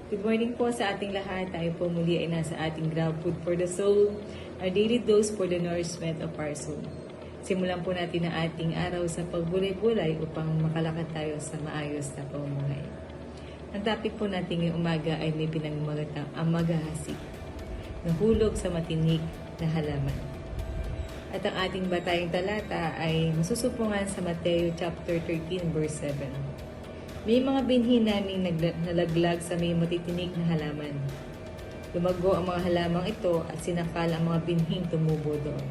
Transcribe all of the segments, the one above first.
Good morning po sa ating lahat. Tayo po muli ay nasa ating Grab Food for the Soul, our daily dose for the nourishment of our soul. Simulan po natin ang ating araw sa pagbulay-bulay upang makalakad tayo sa maayos na pamumuhay. Ang topic po natin ngayong umaga ay may pinagmagatang ang maghahasik, nahulog sa matinik na halaman. At ang ating batayang talata ay masusupungan sa Mateo chapter 13 verse 7. May mga binhi naming nalaglag sa may matitinik na halaman. Lumago ang mga halamang ito at sinakal ang mga binhing tumubo doon.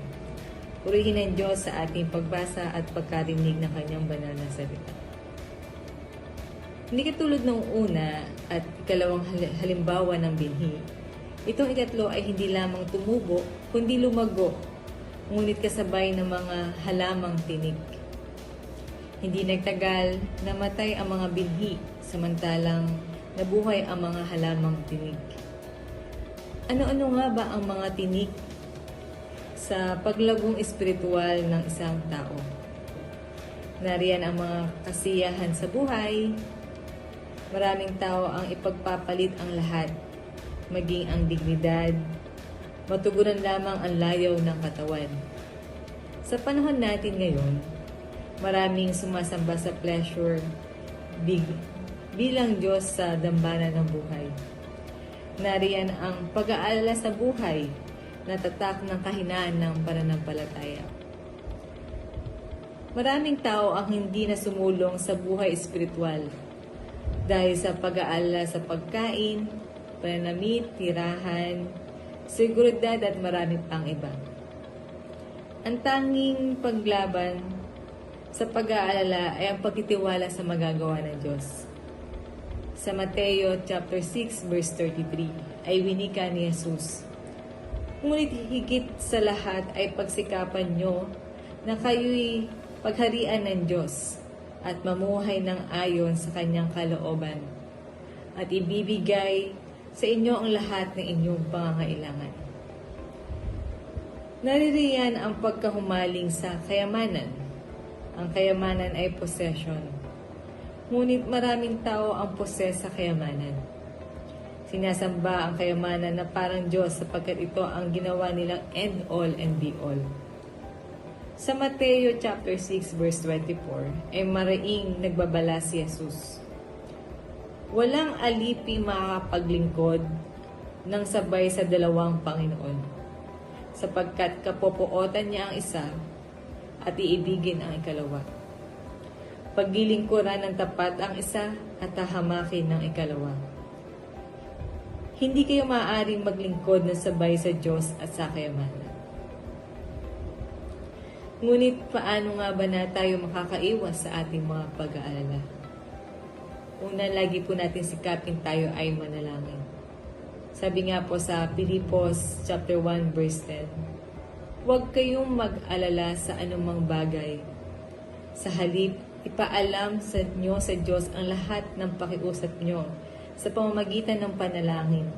Purihin ang Diyos sa ating pagbasa at pagkarinig ng kanyang banal na salita. Hindi katulad ng una at ikalawang halimbawa ng binhi. Itong ikatlo ay hindi lamang tumubo, kundi lumago, ngunit kasabay ng mga halamang tinik. Hindi nagtagal, namatay ang mga binhi, samantalang nabuhay ang mga halamang tinik. Ano-ano nga ba ang mga tinik sa paglagong espiritual ng isang tao? Nariyan ang mga kasiyahan sa buhay. Maraming tao ang ipagpapalit ang lahat, maging ang dignidad, matugunan lamang ang layaw ng katawan. Sa panahon natin ngayon, maraming sumasamba sa pleasure, bilang Diyos sa dambana ng buhay. Nariyan ang pag-aalala sa buhay na tatak ng kahinaan ng pananampalataya. Maraming tao ang hindi na sumulong sa buhay espiritual dahil sa pag-aalala sa pagkain, pananamit, tirahan, seguridad at marami pang iba. Ang tanging paglaban sa pag-aalala ay ang pagtitiwala sa magagawa ng Diyos. Sa Mateo chapter 6 verse 33 ay winika ni Jesus, "Ngunit higit sa lahat ay pagsikapan nyo na kayo'y pagharian ng Diyos at mamuhay ng ayon sa kanyang kalooban at ibibigay sa inyo ang lahat ng inyong pangangailangan." Naririyan ang pagkahumaling sa kayamanan. Ang kayamanan ay possession. Ngunit maraming tao ang poses sa kayamanan. Sinasamba ang kayamanan na parang Diyos sapagkat ito ang ginawa nilang end all and be all. Sa Mateo chapter 6 verse 24 ay maraing nagbabala si Jesus, "Walang alipi makakapaglingkod ng sabay sa dalawang Panginoon, sapagkat kapopootan niya ang isa at iibigin ang ikalawa. Paglilingkuran ng tapat ang isa at hahamakin ng ikalawa. Hindi kayo maaaring maglingkod ng sabay sa Diyos at sa kayamanan." Ngunit paano nga ba na tayo makakaiwas sa ating mga pag-aalala? Una, lagi po natin sikapin tayo ay manalangin. Sabi nga po sa Pilipos chapter 1 verse 10, "Huwag kayong mag-alala sa anumang bagay. Sa halip, ipaalam sa inyo sa Diyos ang lahat ng pakiusap nyo sa pamamagitan ng panalangin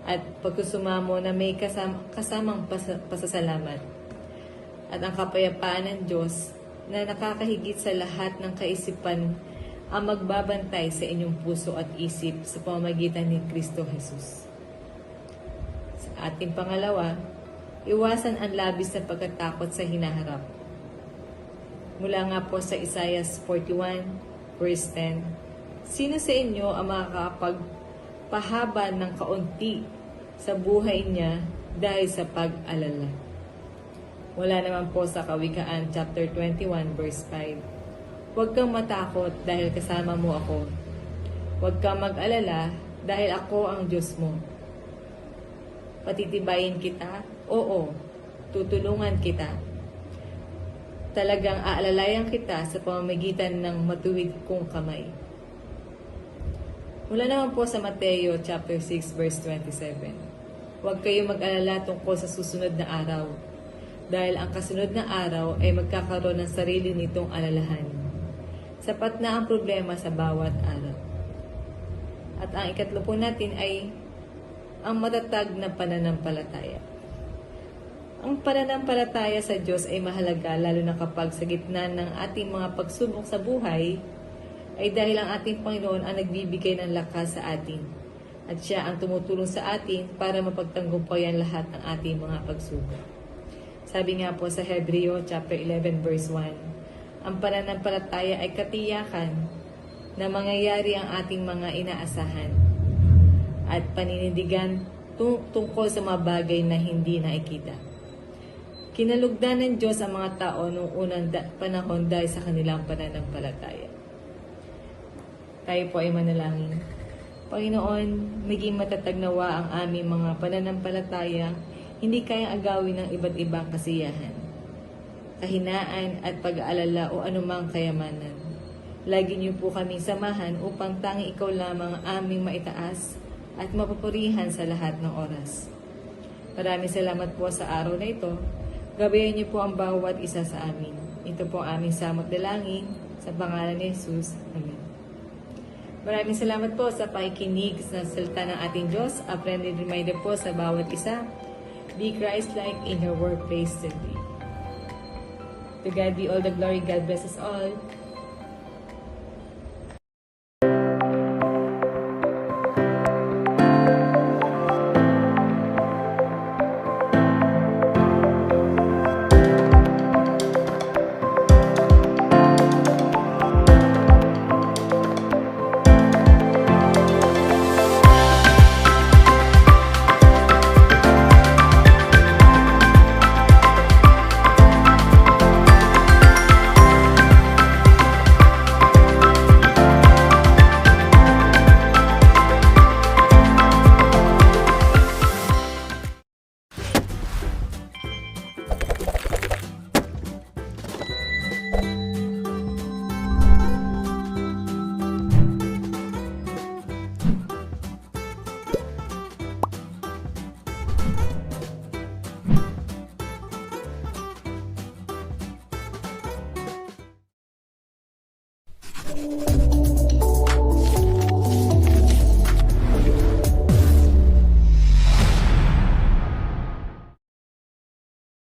at pagsusumamo na may kasamang pasasalamat. At ang kapayapaan ng Diyos na nakakahigit sa lahat ng kaisipan ang magbabantay sa inyong puso at isip sa pamamagitan ni Kristo Jesus." Sa ating pangalawa, iwasan ang labis na pagkatakot sa hinaharap. Mula nga po sa Isaiah 41 verse 10, "Sino sa inyo ang makakapagpahaba ng kaunti sa buhay niya dahil sa pag-alala?" Wala naman po sa Kawikaan chapter 21 verse 5, "Huwag kang matakot dahil kasama mo ako. Huwag kang mag-alala dahil ako ang Diyos mo. Patitibayin kita, oo, tutulungan kita. Talagang aalalayan kita sa pamamagitan ng matuwid kong kamay." Mula naman po sa Mateo chapter 6 verse 27, "Huwag kayong mag-alala tungkol sa susunod na araw, dahil ang kasunod na araw ay magkakaroon ng sarili nitong alalahan. Sapat na ang problema sa bawat araw." At ang ikatlo po natin ay ang matatag na pananampalataya. Ang pananampalataya sa Diyos ay mahalaga lalo na kapag sa gitna ng ating mga pagsubok sa buhay ay dahil ang ating Panginoon ang nagbibigay ng lakas sa atin at Siya ang tumutulong sa atin para mapagtagumpayan lahat ng ating mga pagsubok. Sabi nga po sa Hebreo chapter 11 verse 1, "Ang pananampalataya ay katiyakan na mangyayari ang ating mga inaasahan at paninindigan tungkol sa mga bagay na hindi nakikita." Kinalugdan ng Diyos ang mga tao noong unang panahon dahil sa kanilang pananampalataya. Tayo po ay manalangin. Panginoon, maging matatag nawa ang aming mga pananampalataya, hindi kayang agawin ng iba't ibang kasiyahan, kahinaan at pag-aalala o anumang kayamanan. Lagi niyo po kaming samahan upang tanging ikaw lamang ang aming maitaas at mapupurihan sa lahat ng oras. Maraming salamat po sa araw na ito. Gabayan niyo po ang bawat isa sa amin. Ito po ang aming samot dalangin sa pangalan ni Jesus. Amen. Maraming salamat po sa pakikinig sa salita ng ating Diyos. A friendly reminder po sa bawat isa, be Christ-like in your workplace today. To God be all the glory. God bless us all.